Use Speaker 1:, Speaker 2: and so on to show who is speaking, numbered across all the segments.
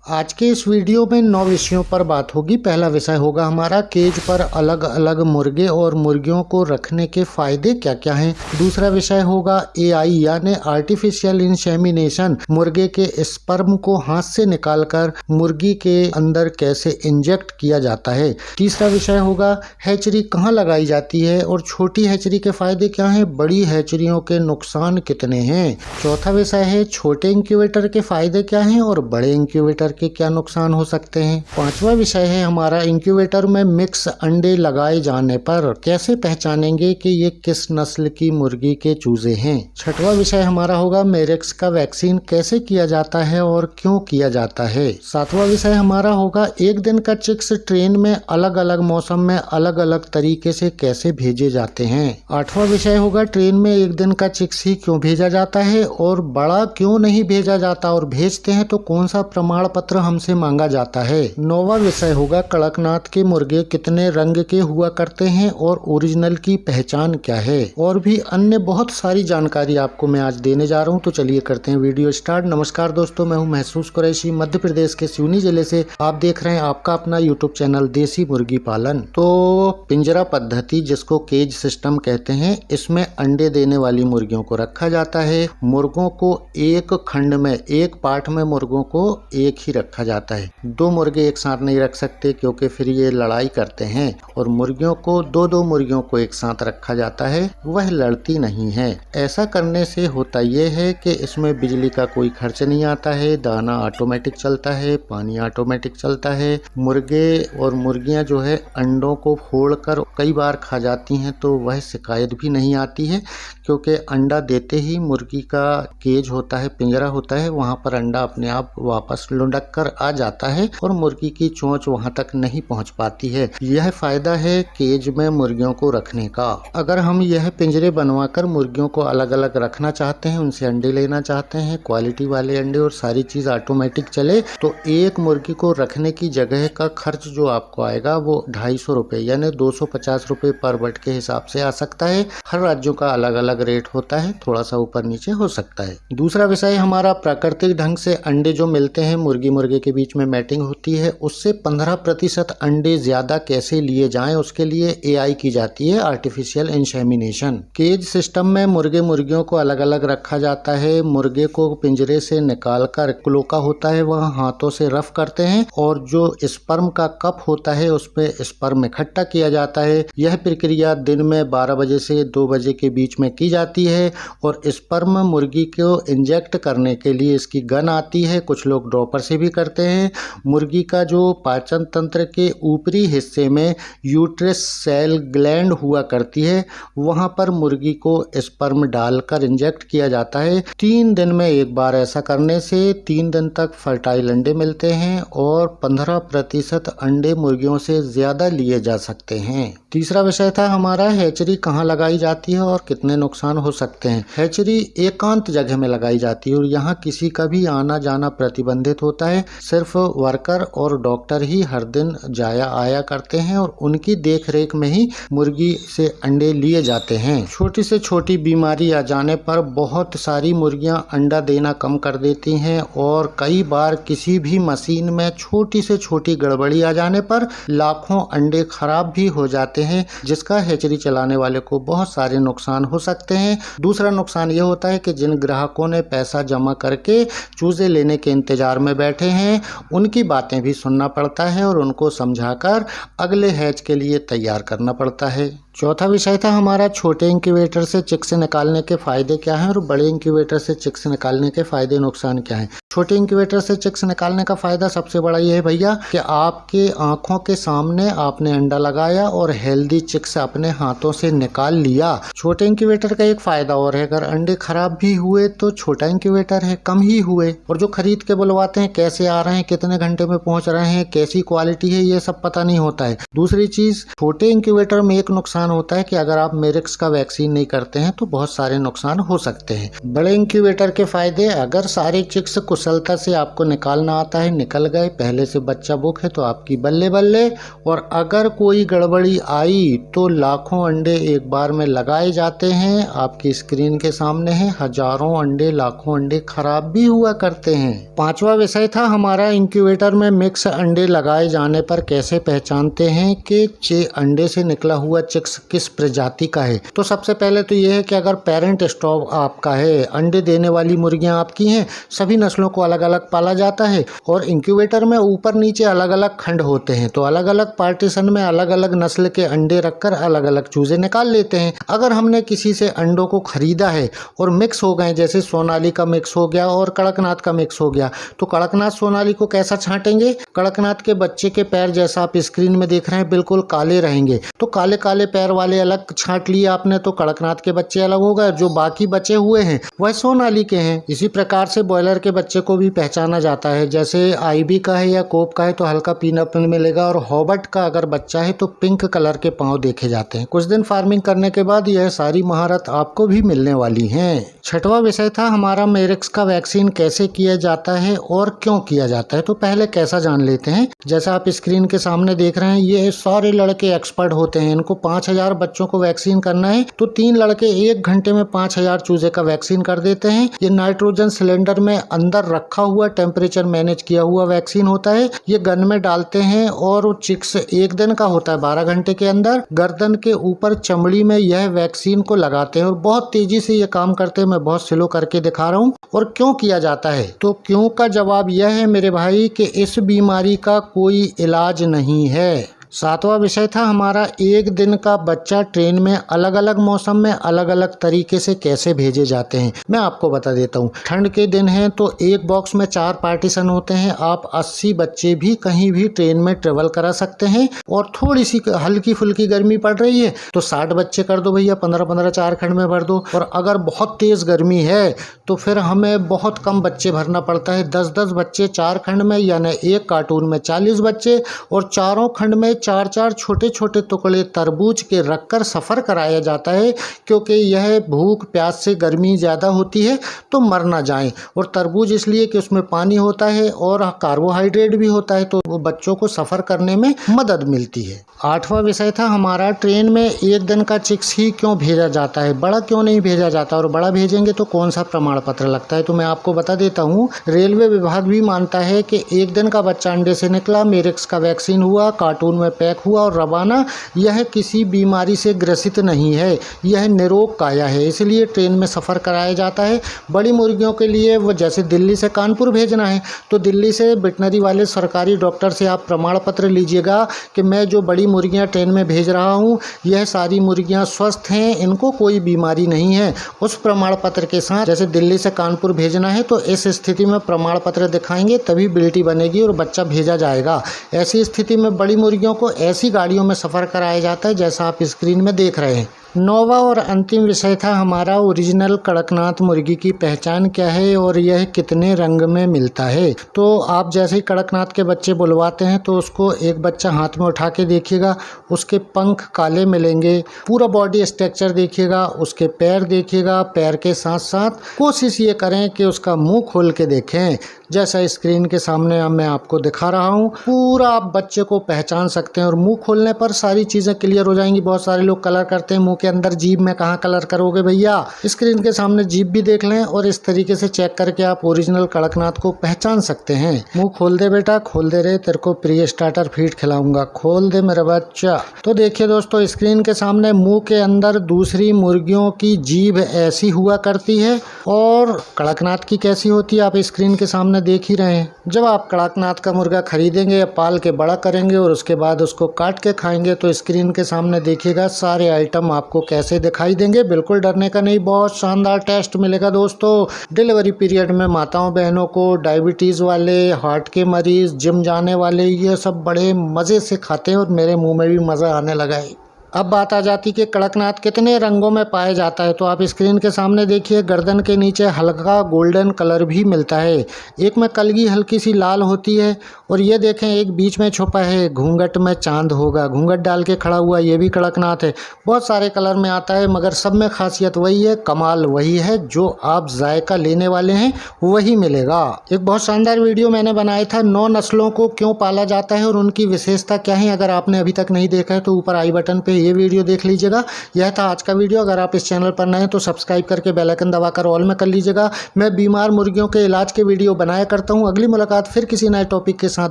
Speaker 1: आज के इस वीडियो में 9 विषयों पर बात होगी। पहला विषय होगा हमारा केज पर अलग अलग मुर्गे और मुर्गियों को रखने के फायदे क्या क्या हैं। दूसरा विषय होगा AI यानी आर्टिफिशियल इंसेमिनेशन, मुर्गे के स्पर्म को हाथ से निकालकर मुर्गी के अंदर कैसे इंजेक्ट किया जाता है। तीसरा विषय होगा हैचरी कहाँ लगाई जाती है और छोटी हैचरी के फायदे क्या हैं, बड़ी हैचरियों के नुकसान कितने हैं। चौथा विषय है छोटे इंक्यूबेटर के फायदे क्या हैं और बड़े इंक्यूबेटर के क्या नुकसान हो सकते हैं। पांचवा विषय है हमारा इंक्यूबेटर में मिक्स अंडे लगाए जाने पर कैसे पहचानेंगे कि ये किस नस्ल की मुर्गी के चूजे हैं। छठवां विषय हमारा होगा मेरेक्स का वैक्सीन कैसे किया जाता है और क्यों किया जाता है। सातवां विषय हमारा होगा एक दिन का चिक्स ट्रेन में अलग अलग मौसम में अलग अलग तरीके से कैसे भेजे जाते हैं। आठवां विषय होगा ट्रेन में एक दिन का चिक्स ही क्यों भेजा जाता है और बड़ा क्यों नहीं भेजा जाता, और भेजते हैं तो कौन सा प्रमाण पत्र हमसे मांगा जाता है। नौवां विषय होगा कड़कनाथ के मुर्गे कितने रंग के हुआ करते हैं और ओरिजिनल की पहचान क्या है। और भी अन्य बहुत सारी जानकारी आपको मैं आज देने जा रहा हूं, तो चलिए करते हैं वीडियो स्टार्ट। नमस्कार दोस्तों, मैं हूं महसूस कुरैशी, मध्य प्रदेश के सिवनी जिले से आप देख रहे हैं आपका अपना यूट्यूब चैनल देसी मुर्गी पालन। तो पिंजरा पद्धति जिसको केज सिस्टम कहते हैं, इसमें अंडे देने वाली मुर्गियों को रखा जाता है। मुर्गों को एक खंड में, एक पार्ट में मुर्गों को एक ही रखा जाता है। दो मुर्गे एक साथ नहीं रख सकते क्योंकि फिर ये लड़ाई करते हैं, और मुर्गियों को दो मुर्गियों को एक साथ रखा जाता है, वह लड़ती नहीं है। ऐसा करने से होता यह है कि इसमें बिजली का कोई खर्च नहीं आता है, दाना ऑटोमेटिक चलता है, पानी ऑटोमेटिक चलता है। मुर्गे और मुर्गियां जो है अंडों को फोड़कर कई बार खा जाती हैं, तो वह शिकायत भी नहीं आती है क्योंकि अंडा देते ही मुर्गी का केज होता है, पिंजरा होता है, वहां पर अंडा अपने आप वापस लुढ़क कर आ जाता है और मुर्गी की चोंच वहां तक नहीं पहुंच पाती है। यह फायदा है केज में मुर्गियों को रखने का। अगर हम यह पिंजरे बनवाकर मुर्गियों को अलग अलग रखना चाहते हैं, उनसे अंडे लेना चाहते हैं, क्वालिटी वाले अंडे, और सारी चीज ऑटोमेटिक चले, तो एक मुर्गी को रखने की जगह का खर्च जो आपको आएगा वो 250 रुपए यानी 250 रुपए पर बर्ड के हिसाब से आ सकता है। हर राज्यों का अलग अलग रेट होता है, थोड़ा सा ऊपर नीचे हो सकता है। दूसरा विषय हमारा प्राकृतिक ढंग से अंडे जो मिलते हैं, मुर्गी मुर्गे के बीच में मैटिंग होती है, उससे 15% अंडे ज्यादा कैसे लिए जाएं, उसके लिए AI की जाती है, आर्टिफिशियल इंसेमिनेशन। केज सिस्टम में मुर्गे मुर्गियों को अलग अलग रखा जाता है। मुर्गे को पिंजरे से निकालकर क्लोका होता है, वह हाथों से रफ करते हैं, और जो स्पर्म का कप होता है उसमें स्पर्म इकट्ठा किया जाता है। यह प्रक्रिया दिन में 12 बजे से 2 बजे के बीच में की जाती है, और स्पर्म मुर्गी को इंजेक्ट करने के लिए इसकी गन आती है, कुछ लोग ड्रॉपर से भी करते हैं। मुर्गी का जो पाचन तंत्र के ऊपरी हिस्से में यूट्रस सेल ग्लैंड हुआ करती है, वहां पर मुर्गी को स्पर्म डालकर इंजेक्ट किया जाता है। 3 दिन में एक बार ऐसा करने से 3 दिन तक फर्टाइल अंडे मिलते हैं और 15% अंडे मुर्गियों से ज्यादा लिए जा सकते हैं। तीसरा विषय था हमारा हैचरी कहाँ लगाई जाती है और कितने नुकसान हो सकते हैं। हैचरी एकांत जगह में लगाई जाती है और यहाँ किसी का भी आना जाना प्रतिबंधित होता है। सिर्फ वर्कर और डॉक्टर ही हर दिन जाया आया करते हैं और उनकी देखरेख में ही मुर्गी से अंडे लिए जाते हैं। छोटी से छोटी बीमारी आ जाने पर बहुत सारी मुर्गियां अंडा देना कम कर देती हैं, और कई बार किसी भी मशीन में छोटी से छोटी गड़बड़ी आ जाने पर लाखों अंडे खराब भी हो जाते हैं, जिसका हैचरी चलाने वाले को बहुत सारे नुकसान हो सकते हैं। दूसरा नुकसान ये होता है कि जिन ग्राहकों ने पैसा जमा करके चूजे लेने के इंतजार में बैठे हैं, उनकी बातें भी सुनना पड़ता है और उनको समझाकर अगले हैच के लिए तैयार करना पड़ता है। चौथा विषय था हमारा छोटे इंक्यूबेटर से चिक्स निकालने के फायदे क्या हैं और बड़े इंक्यूबेटर से चिक्स निकालने के फायदे नुकसान क्या हैं। छोटे इंक्यूबेटर से चिक्स निकालने का फायदा सबसे बड़ा ये है भैया कि आपके आंखों के सामने आपने अंडा लगाया और हेल्दी चिक्स अपने हाथों से निकाल लिया। छोटे इंक्यूबेटर का एक फायदा और है, अगर अंडे खराब भी हुए तो छोटा इंक्यूबेटर है, कम ही हुए, और जो खरीद के बुलवाते हैं कैसे आ रहे हैं, कितने घंटे में पहुंच रहे हैं, कैसी क्वालिटी है, ये सब पता नहीं होता है। दूसरी चीज, छोटे इंक्यूबेटर में एक नुकसान होता है कि अगर आप मेरेक्स का वैक्सीन नहीं करते हैं तो बहुत सारे नुकसान हो सकते हैं। बड़े इंक्यूबेटर के फायदे, अगर सारे चिक्स कुशलता से आपको निकालना आता है, निकल गए, पहले से बच्चा बुक है तो आपकी बल्ले बल्ले, और अगर कोई गड़बड़ी आई तो लाखों अंडे एक बार में लगाए जाते हैं, आपकी स्क्रीन के सामने है, हजारों अंडे लाखों अंडे खराब भी हुआ करते हैं। पांचवा विषय था हमारा इंक्यूबेटर में मिक्स अंडे लगाए जाने पर कैसे पहचानते हैं कि अंडे से निकला हुआ चिक्स किस प्रजाति का है। तो सबसे पहले तो यह है कि अगर पेरेंट स्टॉक आपका है, अंडे देने वाली मुर्गियां आपकी हैं, सभी नस्लों को अलग अलग पाला जाता है और इंक्यूबेटर में ऊपर नीचे अलग अलग खंड होते हैं, तो अलग अलग पार्टीशन में अलग अलग नस्ल के अंडे रखकर अलग अलग चूजे निकाल लेते हैं। अगर हमने किसी से अंडों को खरीदा है और मिक्स हो गए, जैसे सोनाली का मिक्स हो गया और कड़कनाथ का मिक्स हो गया, तो कड़कनाथ सोनाली को कैसा छांटेंगे। कड़कनाथ के बच्चे के पैर जैसा आप स्क्रीन में देख रहे हैं बिल्कुल काले रहेंगे, तो काले काले पैर वाले अलग छांट लिए आपने तो कड़कनाथ के बच्चे अलग हो गए, जो बाकी बचे हुए हैं वह सोनाली के हैं। इसी प्रकार से बॉयलर के बच्चे को भी पहचाना जाता है, जैसे आईबी का है या कोप का है तो हल्का पीलापन मिलेगा और हॉबर्ट का अगर बच्चा है तो पिंक कलर के पांव देखे जाते हैं। कुछ दिन फार्मिंग करने के बाद यह सारी महारत आपको भी मिलने वाली है। छठवां विषय था हमारा मेरिक्स का वैक्सीन कैसे किया जाता है और क्यों किया जाता है। तो पहले कैसा जान लेते हैं। जैसा आप स्क्रीन के सामने देख रहे हैं, ये सारे लड़के एक्सपर्ट होते हैं, इनको 5000 बच्चों को वैक्सीन करना है तो 3 लड़के 1 घंटे में 5000 चूजे का वैक्सीन कर देते हैं। ये नाइट्रोजन सिलेंडर में अंदर रखा हुआ टेम्परेचर मैनेज किया हुआ वैक्सीन होता है। ये गन में डालते हैं और चिक्स 1 दिन का होता है, 12 घंटे के अंदर गर्दन के ऊपर चमड़ी में यह वैक्सीन को लगाते हैं और बहुत तेजी से ये काम करते हैं। मैं बहुत स्लो करके दिखा रहा हूँ। और क्यों किया जाता है, तो क्यों का जवाब यह है मेरे भाई कि इस बीमारी का कोई इलाज नहीं है। 7वां विषय था हमारा 1 दिन का बच्चा ट्रेन में अलग अलग मौसम में अलग अलग तरीके से कैसे भेजे जाते हैं। मैं आपको बता देता हूँ। ठंड के दिन हैं तो एक बॉक्स में 4 पार्टीशन होते हैं, आप 80 बच्चे भी कहीं भी ट्रेन में ट्रेवल करा सकते हैं। और थोड़ी सी हल्की फुल्की गर्मी पड़ रही है तो 60 बच्चे कर दो भैया, 15-15 4 खंड में भर दो। और अगर बहुत तेज गर्मी है तो फिर हमें बहुत कम बच्चे भरना पड़ता है, 10-10 बच्चे 4 खंड में, यानी एक कार्टून में 40 बच्चे और चारों खंड में 4-4 छोटे छोटे टुकड़े तरबूज के रखकर सफ़र कराया जाता है, क्योंकि यह भूख प्यास से गर्मी ज़्यादा होती है तो मर ना जाए। और तरबूज इसलिए कि उसमें पानी होता है और कार्बोहाइड्रेट भी होता है, तो वो बच्चों को सफ़र करने में मदद मिलती है। 8वां विषय था हमारा ट्रेन में 1 दिन का चिक्स ही क्यों भेजा जाता है, बड़ा क्यों नहीं भेजा जाता, और बड़ा भेजेंगे तो कौन सा प्रमाण पत्र लगता है। तो मैं आपको बता देता हूँ। रेलवे विभाग भी मानता है कि 1 दिन का बच्चा अंडे से निकला, मेरिक्स का वैक्सीन हुआ, कार्टून में पैक हुआ और रवाना, यह किसी बीमारी से ग्रसित नहीं है, यह निरोग काया है, इसलिए ट्रेन में सफ़र कराया जाता है। बड़ी मुर्गियों के लिए वो जैसे दिल्ली से कानपुर भेजना है तो दिल्ली से वेटनरी वाले सरकारी डॉक्टर से आप प्रमाण पत्र लीजिएगा कि मैं जो बड़ी मुर्गियां ट्रेन में भेज रहा हूं यह सारी मुर्गियां स्वस्थ हैं, इनको कोई बीमारी नहीं है। उस प्रमाण पत्र के साथ जैसे दिल्ली से कानपुर भेजना है तो इस स्थिति में प्रमाण पत्र दिखाएंगे तभी बिल्टी बनेगी और बच्चा भेजा जाएगा। ऐसी स्थिति में बड़ी मुर्गियों को ऐसी गाड़ियों में सफ़र कराया जाता है जैसा आप स्क्रीन में देख रहे हैं। 9वां और अंतिम विषय था हमारा ओरिजिनल कड़कनाथ मुर्गी की पहचान क्या है और यह कितने रंग में मिलता है। तो आप जैसे ही कड़कनाथ के बच्चे बुलवाते हैं तो उसको एक बच्चा हाथ में उठा के देखिएगा, उसके पंख काले मिलेंगे, पूरा बॉडी स्ट्रक्चर देखिएगा, उसके पैर देखिएगा, पैर के साथ साथ कोशिश ये करें कि उसका मुंह खोल के देखें जैसा स्क्रीन के सामने मैं आपको दिखा रहा हूँ। पूरा आप बच्चे को पहचान सकते हैं और मुंह खोलने पर सारी चीज़ें क्लियर हो जाएंगी। बहुत सारे लोग कलर करते हैं मुंह के अंदर, जीभ में कहाँ कलर करोगे भैया, स्क्रीन के सामने जीभ भी देख लें और इस तरीके से चेक करके आप ओरिजिनल कड़कनाथ को पहचान सकते हैं। मुंह खोल दे बेटा, खोल दे रे, तेरे को प्रिय स्टार्टर फीड खिलाऊंगा, खोल दे मेरा बच्चा। तो देखिए दोस्तों, स्क्रीन के सामने मुंह के अंदर दूसरी मुर्गियों की जीभ ऐसी हुआ करती है और कड़कनाथ की कैसी होती है आप स्क्रीन के सामने देख ही रहे हैं। जब आप कड़कनाथ का मुर्गा खरीदेंगे या पाल के बड़ा करेंगे और उसके बाद उसको काट के खाएंगे तो स्क्रीन के सामने देखिएगा सारे आइटम आपको कैसे दिखाई देंगे। बिल्कुल डरने का नहीं, बहुत शानदार टेस्ट मिलेगा दोस्तों। डिलीवरी पीरियड में माताओं बहनों को, डायबिटीज़ वाले, हार्ट के मरीज, जिम जाने वाले, ये सब बड़े मज़े से खाते हैं और मेरे मुँह में भी मज़ा आने लगा है। अब बात आ जाती कि कड़कनाथ कितने रंगों में पाया जाता है। तो आप स्क्रीन के सामने देखिए, गर्दन के नीचे हल्का गोल्डन कलर भी मिलता है, एक में कलगी हल्की सी लाल होती है और ये देखें एक बीच में छुपा है, घूंघट में चांद होगा, घूंघट डाल के खड़ा हुआ, ये भी कड़कनाथ है। बहुत सारे कलर में आता है मगर सब में खासियत वही है, कमाल वही है, जो आप जायका लेने वाले हैं वही मिलेगा। एक बहुत शानदार वीडियो मैंने बनाया था 9 नस्लों को क्यों पाला जाता है और उनकी विशेषता क्या है। अगर आपने अभी तक नहीं देखा है तो ऊपर आई बटन पे ये वीडियो देख लीजिएगा। यह था आज का वीडियो। अगर आप इस चैनल पर नए हैं तो सब्सक्राइब करके बेल आइकन दबाकर ऑल में कर लीजिएगा। मैं बीमार मुर्गियों के इलाज के वीडियो बनाया करता हूँ। अगली मुलाकात फिर किसी नए टॉपिक के साथ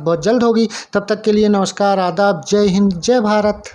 Speaker 1: बहुत जल्द होगी। तब तक के लिए नमस्कार, आदाब, जय हिंद, जय भारत।